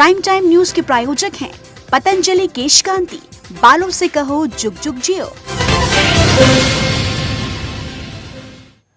Prime time news के प्रायोजक हैं पतंजलि केश कांति। बालों से कहो जुग जुग जियो।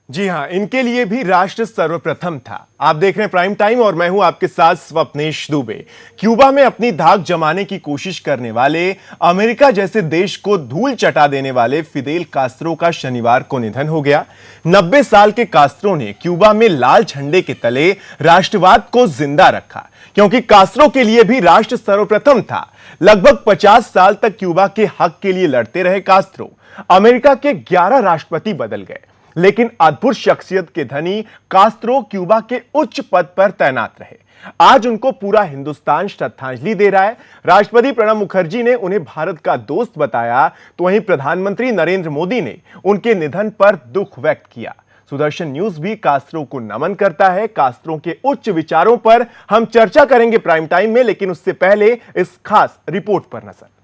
जी हाँ, इनके लिए भी राष्ट्र सर्वप्रथम था। आप देख रहे हैं प्राइम टाइम और मैं हूं आपके साथ स्वप्नेश दुबे। क्यूबा में अपनी धाक जमाने की कोशिश करने वाले, अमेरिका जैसे देश को धूल चटा देने वाले फिदेल कास्त्रो का शनिवार को निधन हो गया। 90 साल के कास्त्रो ने क्यूबा में लाल झंडे के तले राष्ट्रवाद को जिंदा रखा, क्योंकि कास्त्रो के लिए भी राष्ट्र सर्वप्रथम था। लगभग 50 साल तक क्यूबा के हक के लिए लड़ते रहे कास्त्रो। अमेरिका के 11 राष्ट्रपति बदल गए, लेकिन अद्भुत शख्सियत के धनी कास्त्रो क्यूबा के उच्च पद पर तैनात रहे। आज उनको पूरा हिंदुस्तान श्रद्धांजलि दे रहा है। राष्ट्रपति प्रणब मुखर्जी ने उन्हें भारत का दोस्त बताया, तो वहीं प्रधानमंत्री नरेंद्र मोदी ने उनके निधन पर दुख व्यक्त किया। सुदर्शन न्यूज भी कास्त्रो को नमन करता है। कास्त्रो के उच्च विचारों पर हम चर्चा करेंगे प्राइम टाइम में, लेकिन उससे पहले इस खास रिपोर्ट पर नजर।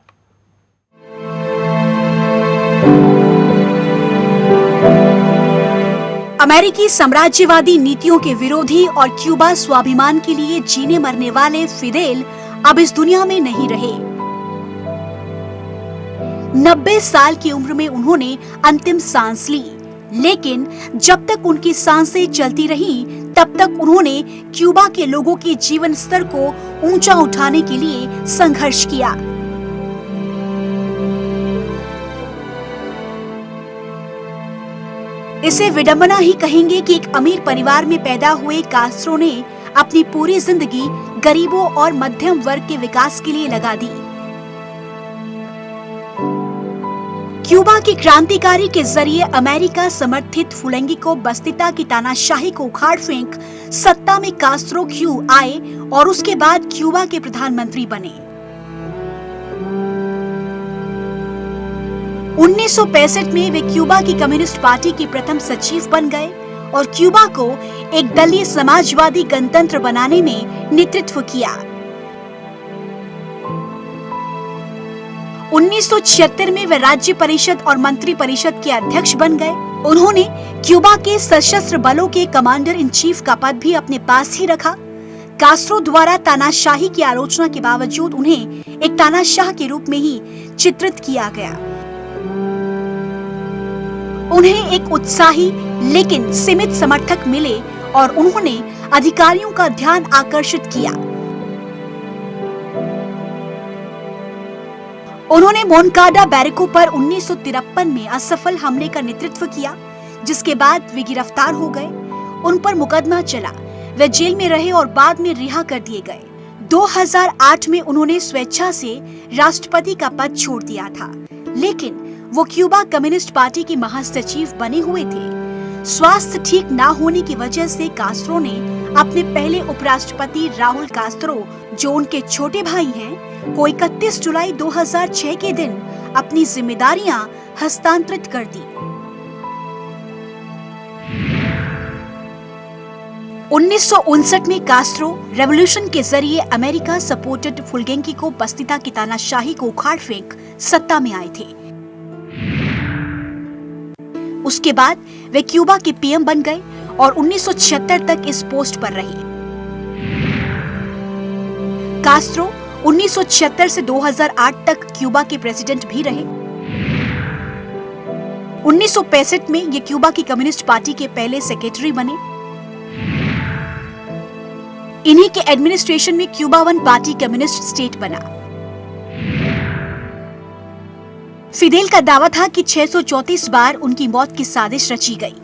अमेरिकी साम्राज्यवादी नीतियों के विरोधी और क्यूबा स्वाभिमान के लिए जीने मरने वाले फिदेल अब इस दुनिया में नहीं रहे। 90 साल की उम्र में उन्होंने अंतिम सांस ली, लेकिन जब तक उनकी सांसें चलती रहीं, तब तक उन्होंने क्यूबा के लोगों के जीवन स्तर को ऊंचा उठाने के लिए संघर्ष किया। इसे विडंबना ही कहेंगे कि एक अमीर परिवार में पैदा हुए कास्त्रो ने अपनी पूरी जिंदगी गरीबों और मध्यम वर्ग के विकास के लिए लगा दी। क्यूबा की क्रांतिकारी के जरिए अमेरिका समर्थित फुलेंगिको बस्तिता की तानाशाही को उखाड़ फेंक सत्ता में कास्त्रो क्यू आए और उसके बाद क्यूबा के प्रधानमंत्री बने। 1965 में वे क्यूबा की कम्युनिस्ट पार्टी के प्रथम सचिव बन गए और क्यूबा को एक दलीय समाजवादी गणतंत्र बनाने में नेतृत्व किया। 1976 में वे राज्य परिषद और मंत्री परिषद के अध्यक्ष बन गए। उन्होंने क्यूबा के सशस्त्र बलों के कमांडर इन चीफ का पद भी अपने पास ही रखा। कास्त्रो द्वारा तानाशाही की आलोचना के बावजूद उन्हें एक तानाशाह के रूप में ही चित्रित किया गया। उन्हें एक उत्साही लेकिन सीमित समर्थक मिले और उन्होंने अधिकारियों का ध्यान आकर्षित किया। उन्होंने मोनकाडा बैरकों पर 1953 में असफल हमले का नेतृत्व किया, जिसके बाद वे गिरफ्तार हो गए। उन पर मुकदमा चला, वे जेल में रहे और बाद में रिहा कर दिए गए। 2008 में उन्होंने स्वेच्छा से राष्ट्रपति का पद छोड़ दिया था, लेकिन वो क्यूबा कम्युनिस्ट पार्टी के महासचिव बने हुए थे। स्वास्थ्य ठीक ना होने की वजह से कास्त्रो ने अपने पहले उपराष्ट्रपति राहुल कास्त्रो, जो उनके छोटे भाई हैं, को 31 जुलाई 2006 के दिन अपनी जिम्मेदारियां हस्तांतरित कर दी। 1959 में कास्त्रो रेवोल्यूशन के जरिए अमेरिका सपोर्टेड फुलेंगिको बस्तिता की तानाशाही को उखाड़ फेंक सत्ता में आए थे। उसके बाद वे क्यूबा के पीएम बन गए और 1976 तक इस पोस्ट पर रहे। कास्त्रो 1976 से 2008 तक क्यूबा के प्रेसिडेंट भी रहे। 1965 में ये क्यूबा की कम्युनिस्ट पार्टी के पहले सेक्रेटरी बने। इन्हीं के एडमिनिस्ट्रेशन में Cuba one party communist state बना। फिदेल का दावा था कि 634 बार उनकी मौत की साजिश रची गई।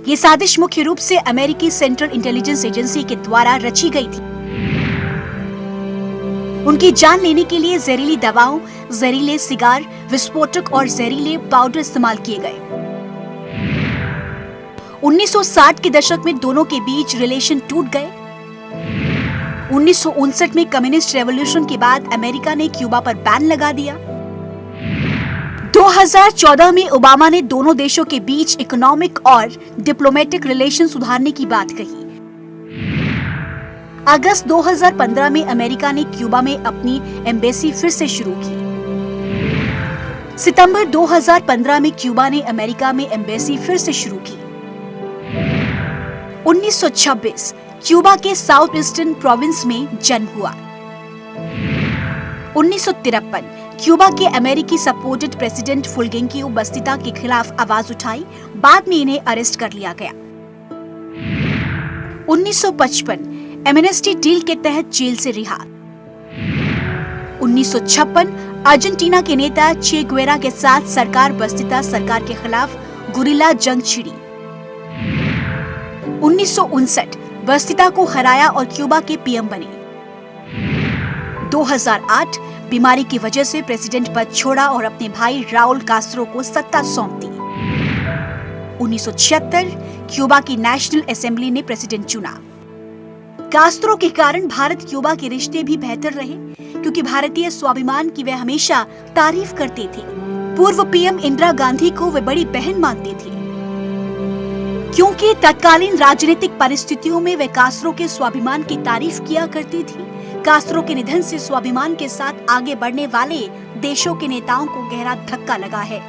ये साजिश मुख्य रूप से अमेरिकी सेंट्रल इंटेलिजेंस एजेंसी के द्वारा रची गई थी। उनकी जान लेने के लिए जहरीली दवाओं, जहरीले सिगार, विस्फोटक और जहरीले पाउडर इस्तेमाल किए गए। 1960 के दशक में दोनों के बीच रिलेशन टूट गए। 1959 में कम्युनिस्ट रेवोल्यूशन के बाद अमेरिका ने क्यूबा पर बैन लगा दिया। 2014 में ओबामा ने दोनों देशों के बीच इकोनॉमिक और डिप्लोमेटिक रिलेशन सुधारने की बात कही। अगस्त 2015 में अमेरिका ने क्यूबा में अपनी एम्बेसी फिर से शुरू की। सितंबर 2015 में क्यूबा ने अमेरिका में एम्बेसी फिर से शुरू की। 1926 क्यूबा के साउथ ईस्टर्न प्रोविंस में जन्म हुआ। 1953 क्यूबा के अमेरिकी सपोर्टेड प्रेसिडेंट फुलगेंकियो बस्तिता के खिलाफ आवाज उठाई, बाद में इन्हें अरेस्ट कर लिया गया। 1955 एमनेस्टी डील के तहत जेल से रिहा। 1956 अर्जेंटीना के नेता चे गुवेरा के साथ सरकार बस्तिता सरकार के खिलाफ गुरिल्ला जंग छिड़ी। 1959 बस्तिता को हराया और क्यूबा के पीएम बने। 2008 बीमारी की वजह से प्रेसिडेंट पद छोड़ा और अपने भाई राउल कास्त्रो को सत्ता सौंप दी। 1976 क्यूबा की नेशनल असेंबली ने प्रेसिडेंट चुना। कास्त्रो के कारण भारत क्यूबा के रिश्ते भी बेहतर रहे, क्योंकि भारतीय स्वाभिमान की वे हमेशा तारीफ करते थे। पूर्व पीएम इंदिरा गांधी को वे बड़ी बहन मानते थे, क्योंकि तत्कालीन राजनीतिक परिस्थितियों में वे कास्त्रो के स्वाभिमान की तारीफ किया करती थी। कास्त्रो के निधन से स्वाभिमान के साथ आगे बढ़ने वाले देशों के नेताओं को गहरा धक्का लगा है।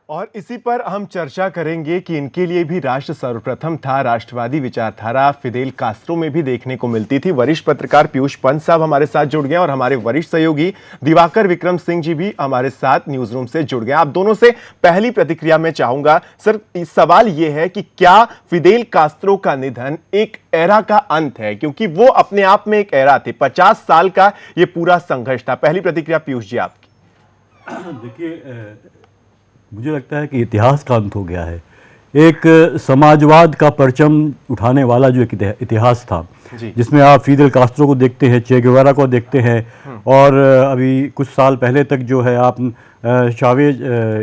और इसी पर हम चर्चा करेंगे कि इनके लिए भी राष्ट्र सर्वप्रथम था। राष्ट्रवादी विचारधारा फिदेल कास्त्रो में भी देखने को मिलती थी। वरिष्ठ पत्रकार पीयूष पंत साहब हमारे साथ जुड़ गए और हमारे वरिष्ठ सहयोगी दिवाकर विक्रम सिंह जी भी हमारे साथ न्यूज रूम से जुड़ गए। आप दोनों से पहली प्रतिक्रिया में चाहूंगा सर, सवाल यह है कि क्या फिदेल कास्त्रो का निधन एक एरा का अंत है, क्योंकि वो अपने आप में एक एरा थे। 50 साल का ये पूरा संघर्ष था। पहली प्रतिक्रिया पीयूष जी आपकी। देखिए, मुझे लगता है कि इतिहास का अंत हो गया है। एक समाजवाद का परचम उठाने वाला जो एक इतिहास था, जिसमें आप फिदेल कास्त्रो को देखते हैं, चे गुवेरा को देखते हैं, और अभी कुछ साल पहले तक जो है आप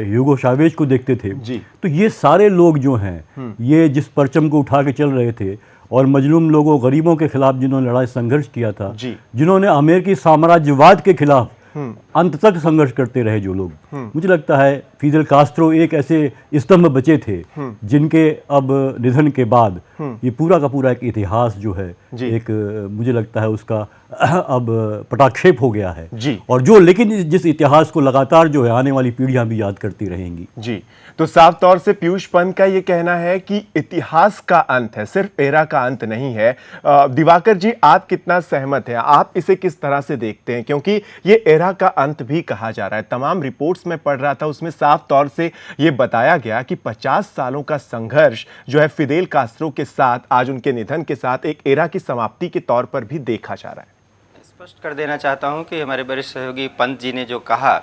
ह्यूगो चावेज को देखते थे। तो ये सारे लोग जो हैं, ये जिस परचम को उठा के चल रहे थे और मजलूम लोगों, गरीबों के खिलाफ जिन्होंने लड़ाई संघर्ष किया था, जिन्होंने अमेरिकी साम्राज्यवाद के खिलाफ अंत तक संघर्ष करते रहे जो लोग, मुझे लगता है फिदेल कास्त्रो एक ऐसे स्तंभ बचे थे जिनके अब निधन के बाद ये पूरा का पूरा एक इतिहास जो है, एक मुझे लगता है उसका अब पटाक्षेप हो गया है। और जो लेकिन जिस इतिहास को लगातार जो है आने वाली पीढ़ियां भी याद करती रहेंगी। जी, तो साफ तौर से पीयूष पंत का ये कहना है कि इतिहास का अंत है, सिर्फ एरा का अंत नहीं है। दिवाकर जी, आप कितना सहमत हैं? आप इसे किस तरह से देखते हैं? क्योंकि ये एरा का अंत भी कहा जा रहा है। तमाम रिपोर्ट्स में पढ़ रहा था, उसमें साफ तौर से ये बताया गया कि 50 सालों का संघर्ष जो है फिदेल कास्त्रो के साथ आज उनके निधन के साथ एक एरा की समाप्ति के तौर पर भी देखा जा रहा है। स्पष्ट कर देना चाहता हूं कि हमारे वरिष्ठ सहयोगी पंत जी ने जो कहा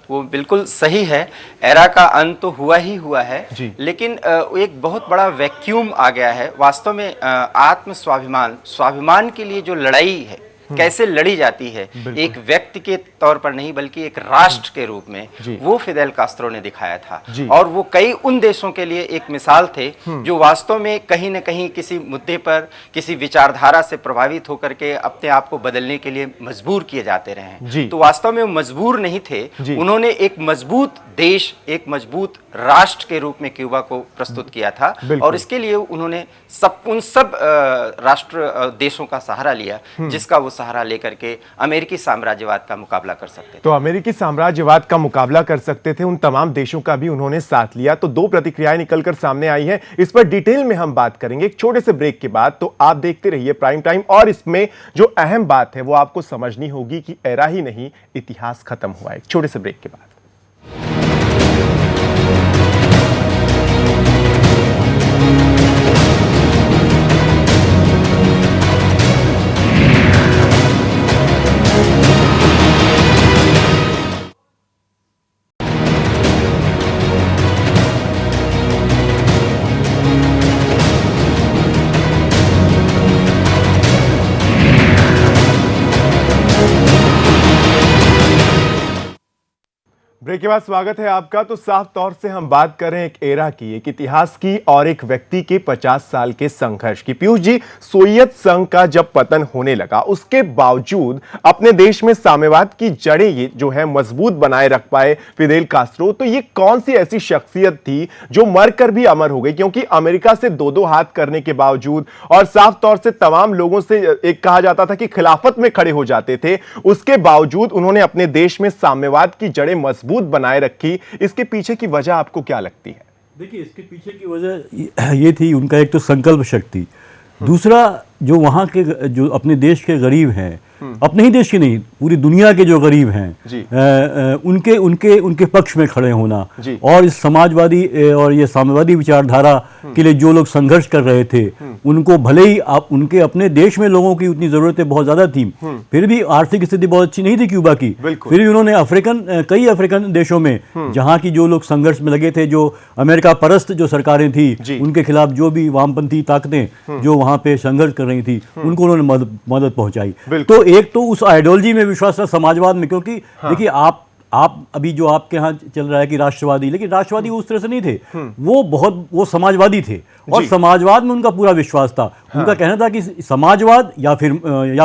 वो बिल्कुल सही है। एरा का अंत तो हुआ ही हुआ है, लेकिन एक बहुत बड़ा वैक्यूम आ गया है। वास्तव में आत्म स्वाभिमान के लिए जो लड़ाई है, कैसे लड़ी जाती है, एक व्यक्ति के तौर पर नहीं बल्कि एक राष्ट्र के रूप में, वो फिदेल कास्त्रो ने दिखाया था। और वो कई उन देशों के लिए एक मिसाल थे जो वास्तव में कहीं न कहीं किसी मुद्दे पर, किसी विचारधारा से प्रभावित होकर के अपने आप को बदलने के लिए मजबूर किए जाते रहे। तो वास्तव में वो मजबूर नहीं थे। उन्होंने एक मजबूत देश, एक मजबूत राष्ट्र के रूप में क्यूबा को प्रस्तुत किया था, और इसके लिए उन्होंने उन सब राष्ट्र देशों का सहारा लिया, जिसका वो सहारा लेकर के अमेरिकी साम्राज्यवाद का मुकाबला कर सकते थे। तो अमेरिकी साम्राज्यवाद का मुकाबला कर सकते थे, उन तमाम देशों का भी उन्होंने साथ लिया। तो दो प्रतिक्रियाएं निकलकर सामने आई हैं, इस पर डिटेल में हम बात करेंगे एक छोटे से ब्रेक के बाद। तो आप देखते रहिए प्राइम टाइम, और इसमें जो अहम बात है वो आपको समझनी होगी कि एरा ही नहीं, इतिहास खत्म हुआ है। एक छोटे से ब्रेक के बाद। ब्रेक के बाद स्वागत है आपका। तो साफ तौर से हम बात कर रहे हैं एक एरा की, एक इतिहास की, और एक व्यक्ति के 50 साल के संघर्ष की। पीयूष जी, सोवियत संघ का जब पतन होने लगा, उसके बावजूद अपने देश में साम्यवाद की जड़ें ये जो है मजबूत बनाए रख पाए फिदेल कास्त्रो। तो ये कौन सी ऐसी शख्सियत थी जो मरकर भी अमर हो गई? क्योंकि अमेरिका से दो हाथ करने के बावजूद, और साफ तौर से तमाम लोगों से एक कहा जाता था कि खिलाफत में खड़े हो जाते थे, उसके बावजूद उन्होंने अपने देश में साम्यवाद की जड़ें मजबूत बनाए रखी। इसके पीछे की वजह आपको क्या लगती है? देखिए, इसके पीछे की वजह ये थी, उनका एक तो संकल्प शक्ति, दूसरा जो वहाँ के जो अपने देश के गरीब हैं, अपने ही देश के नहीं, पूरी दुनिया के जो गरीब हैं, उनके उनके उनके पक्ष में खड़े होना, और इस समाजवादी और ये साम्यवादी विचारधारा के लिए जो लोग संघर्ष कर रहे थे, उनको भले ही आप उनके अपने देश में लोगों की उतनी ज़रूरतें बहुत ज़्यादा थी, फिर भी आर्थिक स्थिति बहुत अच्छी नहीं थी क्यूबा की, फिर भी उन्होंने कई अफ्रीकन देशों में जहाँ की जो लोग संघर्ष में लगे थे, जो अमेरिका परस्त जो सरकारें थी, उनके खिलाफ जो भी वामपंथी ताकतें जो वहाँ पे संघर्ष कर रही थी, उनको उन्होंने मदद पहुँचाई। तो एक तो उस आइडियोलॉजी में विश्वास था, समाजवाद में, क्योंकि देखिए आप अभी जो आपके यहाँ चल रहा है कि राष्ट्रवादी, लेकिन राष्ट्रवादी उस तरह से नहीं थे, वो समाजवादी थे, और समाजवाद में उनका पूरा विश्वास था। उनका कहना था कि समाजवाद या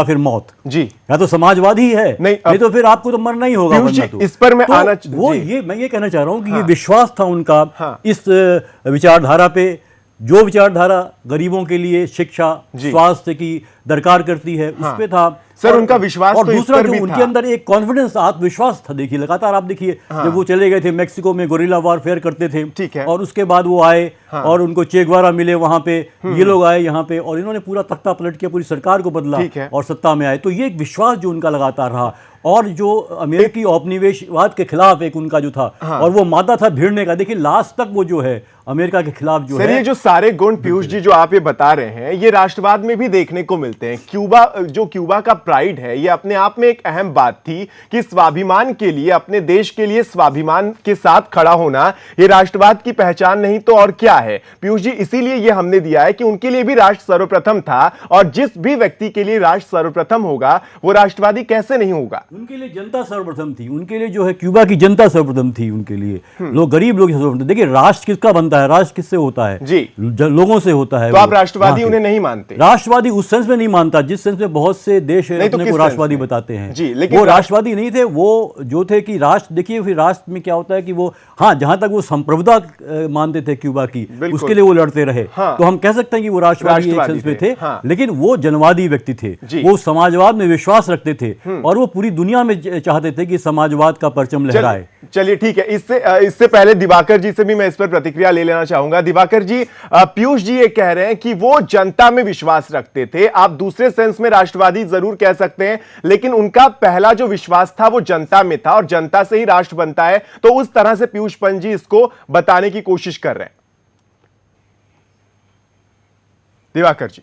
फिर मौत, या तो समाजवाद ही है, नहीं तो फिर आपको तो मरना ही होगा। इस पर मैं मैं ये कहना चाह रहा हूँ कि ये विश्वास था उनका इस विचारधारा पे, जो विचारधारा गरीबों के लिए शिक्षा, स्वास्थ्य की दरकार करती है, उस पे था सर उनका विश्वास। और दूसरा जो उनके अंदर एक कॉन्फिडेंस, आत्मविश्वास था। देखिए लगातार आप देखिए, जब वो चले गए थे मैक्सिको में, गोरिल्ला वारफेयर करते थे, ठीक है, और उसके बाद वो आए और उनको चे गुएवारा मिले वहां पे, ये लोग आए यहाँ पे, और इन्होंने पूरा तख्ता पलट किया, पूरी सरकार को बदला और सत्ता में आए। तो ये एक विश्वास जो उनका लगातार रहा, और जो अमेरिकी औपनिवेशवाद के खिलाफ एक उनका जो था, और वो मादा था भिड़ने का। देखिए लास्ट तक वो जो है अमेरिका के खिलाफ जो है, ये जो सारे गुण पीयूष जी जो आप ये बता रहे हैं, ये राष्ट्रवाद में भी देखने को मिलते हैं। क्यूबा का प्राइड है, ये अपने आप में एक अहम बात थी कि स्वाभिमान के लिए, अपने देश के लिए स्वाभिमान के साथ खड़ा होना, ये राष्ट्रवाद की पहचान नहीं तो और क्या है पीयूष जी। इसीलिए ये हमने दिया है कि उनके लिए भी राष्ट्र सर्वप्रथम था, और जिस भी व्यक्ति के लिए राष्ट्र सर्वप्रथम होगा वो राष्ट्रवादी कैसे नहीं होगा। उनके लिए जनता सर्वप्रथम थी, उनके लिए जो है क्यूबा की जनता सर्वप्रथम थी, उनके लिए लोग, गरीब लोग सर्वप्रथम। देखिए राष्ट्र किसका बनता है, राष्ट्र किससे होता है जी, लोगों से होता है। तो आप राष्ट्रवादी उन्हें नहीं मानते? राष्ट्रवादी उस सेंस में नहीं मानता जिस सेंस में बहुत से देश अपने को राष्ट्रवादी बताते हैं जी, लेकिन वो राष्ट्रवादी नहीं थे। वो जो थे कि राष्ट्र, देखिए फिर राष्ट्र में क्या होता है कि वो, हाँ, जहां तक वो संप्रभुता मानते थे क्यूबा की, उसके लिए वो लड़ते रहे, तो हम कह सकते हैं कि वो राष्ट्रवादी एक सेंस में थे, लेकिन वो जनवादी व्यक्ति थे, वो समाजवाद में विश्वास रखते थे, और वो पूरी दुनिया में चाहते थे कि समाजवाद का परचम लहराए। चलिए ठीक है, इससे पहले दिवाकर जी से भी मैं इस पर प्रतिक्रिया ले लेना चाहूंगा। दिवाकर जी, पीयूष जी ये कह रहे हैं कि वो जनता में विश्वास रखते थे, आप दूसरे सेंस में राष्ट्रवादी जरूर कह सकते हैं, लेकिन उनका पहला जो विश्वास था वो जनता में था, और जनता से ही राष्ट्र बनता है। तो उस तरह से पीयूष पंत जी इसको बताने की कोशिश कर रहे हैं। दिवाकर जी।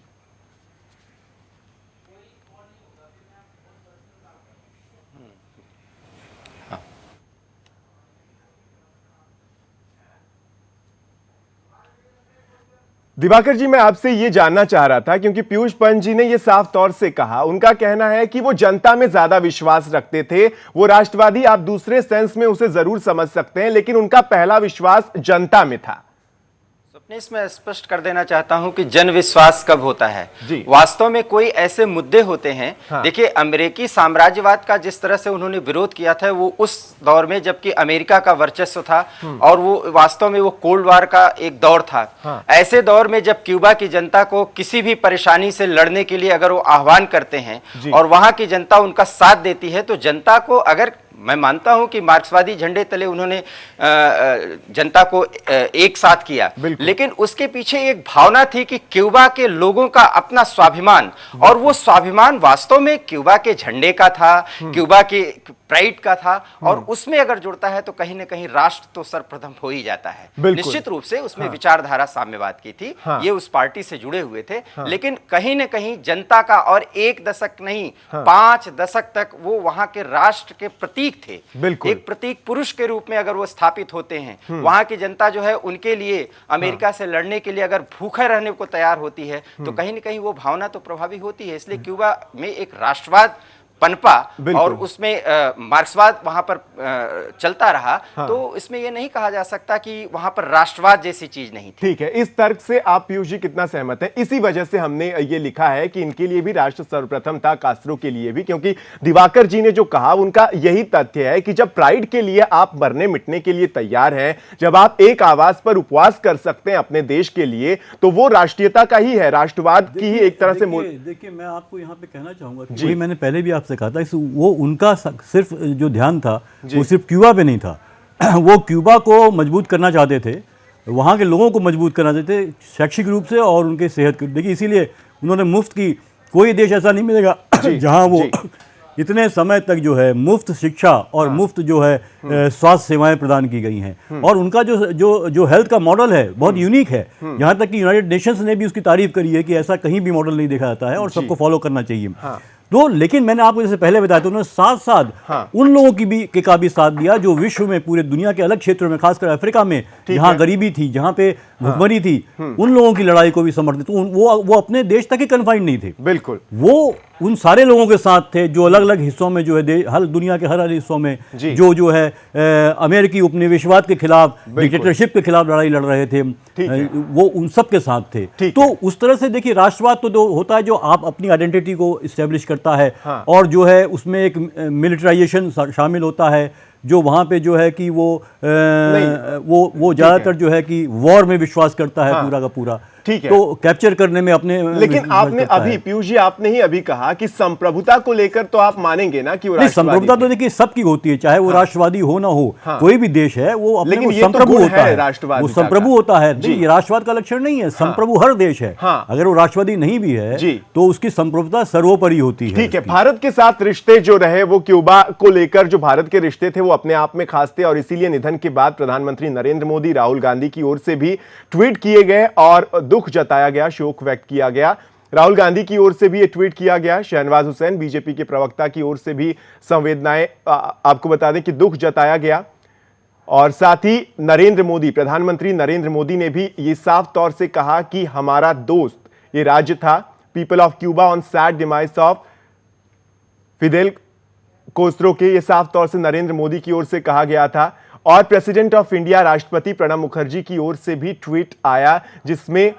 दिवाकर जी, मैं आपसे ये जानना चाह रहा था, क्योंकि पीयूष पंत जी ने ये साफ तौर से कहा, उनका कहना है कि वो जनता में ज्यादा विश्वास रखते थे, वो राष्ट्रवादी आप दूसरे सेंस में उसे जरूर समझ सकते हैं, लेकिन उनका पहला विश्वास जनता में था। मैं स्पष्ट कर देना चाहता हूं कि जन विश्वास कब होता है, वास्तव में कोई ऐसे मुद्दे होते हैं। देखिए अमेरिकी साम्राज्यवाद का जिस तरह से उन्होंने विरोध किया था, वो उस दौर में जबकि अमेरिका का वर्चस्व था, और वो वास्तव में वो कोल्ड वार का एक दौर था। ऐसे दौर में जब क्यूबा की जनता को किसी भी परेशानी से लड़ने के लिए अगर वो आह्वान करते हैं और वहां की जनता उनका साथ देती है, तो जनता को, अगर मैं मानता हूं कि मार्क्सवादी झंडे तले उन्होंने जनता को एक साथ किया, लेकिन उसके पीछे एक भावना थी कि क्यूबा के लोगों का अपना स्वाभिमान, और वो स्वाभिमान वास्तव में क्यूबा के झंडे का था, क्यूबा के प्राइड का था, और उसमें अगर जुड़ता है तो कहीं ना कहीं राष्ट्र तो सर्वप्रथम हो ही जाता है। निश्चित रूप से उसमें विचारधारा साम्यवाद की थी, ये उस पार्टी से जुड़े हुए थे, लेकिन कहीं ना कहीं जनता का, और एक दशक नहीं 5 दशक तक वो वहां के राष्ट्र के प्रतीक थे। एक प्रतीक पुरुष के रूप में अगर वो स्थापित होते हैं, वहां की जनता जो है उनके लिए, अमेरिका से लड़ने के लिए अगर भूखे रहने को तैयार होती है, तो कहीं ना कहीं वो भावना तो प्रभावी होती है। इसलिए क्यूबा में एक राष्ट्रवाद पनपा, और उसमें मार्क्सवाद वहां पर चलता रहा। तो इसमें यह नहीं कहा जा सकता कि वहां पर राष्ट्रवाद जैसी चीज नहीं थी। ठीक है, इस तर्क से आप पीयूष जी कितना सहमत हैं? इसी वजह से हमने ये लिखा है कि इनके लिए भी राष्ट्र सर्वप्रथम था, कास्त्रो के लिए भी, क्योंकि दिवाकर जी ने जो कहा उनका यही तथ्य है कि जब प्राइड के लिए आप मरने मिटने के लिए तैयार हैं, जब आप एक आवाज पर उपवास कर सकते हैं अपने देश के लिए, तो वो राष्ट्रीयता का ही है, राष्ट्रवाद की ही एक तरह से। देखिए मैं आपको यहाँ पे कहना चाहूंगा कि मैंने पहले भी आपसे कहा था, वो उनका सिर्फ जो ध्यान था वो सिर्फ क्यूबा पे नहीं था। वो क्यूबा को मजबूत करना चाहते थे, वहाँ के लोगों को मजबूत करना चाहते थे, शैक्षिक रूप से और उनके सेहत को। देखिए इसीलिए उन्होंने मुफ्त की, कोई देश ऐसा नहीं मिलेगा जहाँ वो इतने समय तक जो है मुफ्त शिक्षा और मुफ्त जो है स्वास्थ्य सेवाएं प्रदान की गई हैं। और उनका जो हेल्थ का मॉडल है बहुत यूनिक है। यहाँ तक कि यूनाइटेड नेशंस ने भी उसकी तारीफ करी है कि ऐसा कहीं भी मॉडल नहीं देखा जाता है और सबको फॉलो करना चाहिए। तो लेकिन मैंने आपको जैसे पहले बताया था, उन्होंने साथ साथ उन लोगों की का भी साथ दिया जो विश्व में, पूरे दुनिया के अलग क्षेत्रों में, खासकर अफ्रीका में जहाँ गरीबी थी, जहाँ पे भुखमरी थी, उन लोगों की लड़ाई को भी समर्थित। तो वो अपने देश तक ही कन्फाइंड नहीं थे, बिल्कुल वो उन सारे लोगों के साथ थे जो अलग अलग हिस्सों में जो है हर दुनिया के हर हिस्सों में जो है अमेरिकी उपनिवेशवाद के खिलाफ, डिक्टेटरशिप के खिलाफ लड़ाई लड़ रहे थे, वो उन सब के साथ थे। तो उस तरह से देखिए राष्ट्रवाद तो होता है जो आप अपनी आइडेंटिटी को इस्टेब्लिश करता है और जो है उसमें एक मिलिटराइजेशन शामिल होता है, जो वहाँ पे जो है कि वो ज़्यादातर जो है कि वॉर में विश्वास करता है पूरा का पूरा। ठीक है, तो कैप्चर करने में अपने। लेकिन आपने अभी पीयूष जी आपने ही अभी कहा कि संप्रभुता को लेकर तो आप मानेंगे ना कि वो संप्रभुता तो देखिए सबकी होती है, चाहे वो राष्ट्रवादी हो ना हो, कोई भी देश है वो अपने को संप्रभु होता है, राष्ट्रवाद वो संप्रभु होता है। ये राष्ट्रवाद का लक्षण नहीं है, संप्रभु हर देश है। अगर वो राष्ट्रवादी नहीं भी है तो उसकी संप्रभुता सर्वोपरि होती है। ठीक है, भारत के साथ रिश्ते जो रहे वो क्यूबा को लेकर जो भारत के रिश्ते थे वो अपने आप में खास थे और इसीलिए निधन के बाद प्रधानमंत्री नरेंद्र मोदी, राहुल गांधी की ओर से भी ट्वीट किए गए और दुख जताया गया, शोक व्यक्त किया गया। राहुल गांधी की ओर से भी ये ट्वीट किया गया, शहनवाज हुसैन बीजेपी के प्रवक्ता की ओर से भी संवेदनाएं आपको बता दें कि दुख जताया गया। और साथ ही नरेंद्र मोदी, प्रधानमंत्री नरेंद्र मोदी ने भी ये साफ तौर से कहा कि हमारा दोस्त ये राज्य था। People of Cuba on sad demise of Fidel Castro के, ये साफ तौर से नरेंद्र मोदी की ओर से कहा गया था। और प्रेसिडेंट ऑफ इंडिया राष्ट्रपति प्रणब मुखर्जी की ओर से भी ट्वीट आया जिसमें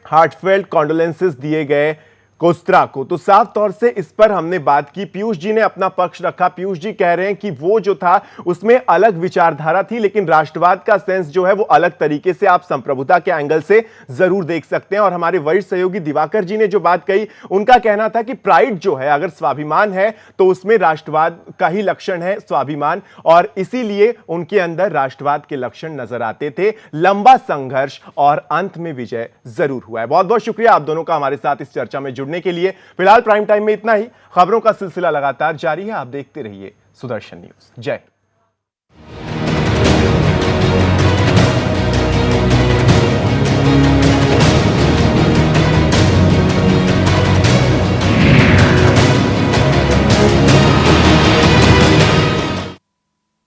हार्टफेल्ट कॉन्डोलेंसेस दिए गए कोस्त्रा को। तो साफ तौर से इस पर हमने बात की। पीयूष जी ने अपना पक्ष रखा। पीयूष जी कह रहे हैं कि वो जो था उसमें अलग विचारधारा थी, लेकिन राष्ट्रवाद का सेंस जो है वो अलग तरीके से आप संप्रभुता के एंगल से जरूर देख सकते हैं। और हमारे वरिष्ठ सहयोगी दिवाकर जी ने जो बात कही, उनका कहना था कि प्राइड जो है, अगर स्वाभिमान है तो उसमें राष्ट्रवाद का ही लक्षण है स्वाभिमान, और इसीलिए उनके अंदर राष्ट्रवाद के लक्षण नजर आते थे। लंबा संघर्ष और अंत में विजय जरूर हुआ है। बहुत बहुत शुक्रिया आप दोनों का हमारे साथ इस चर्चा में जुड़ने के लिए। फिलहाल प्राइम टाइम में इतना ही। खबरों का सिलसिला लगातार जारी है, आप देखते रहिए सुदर्शन न्यूज। जय।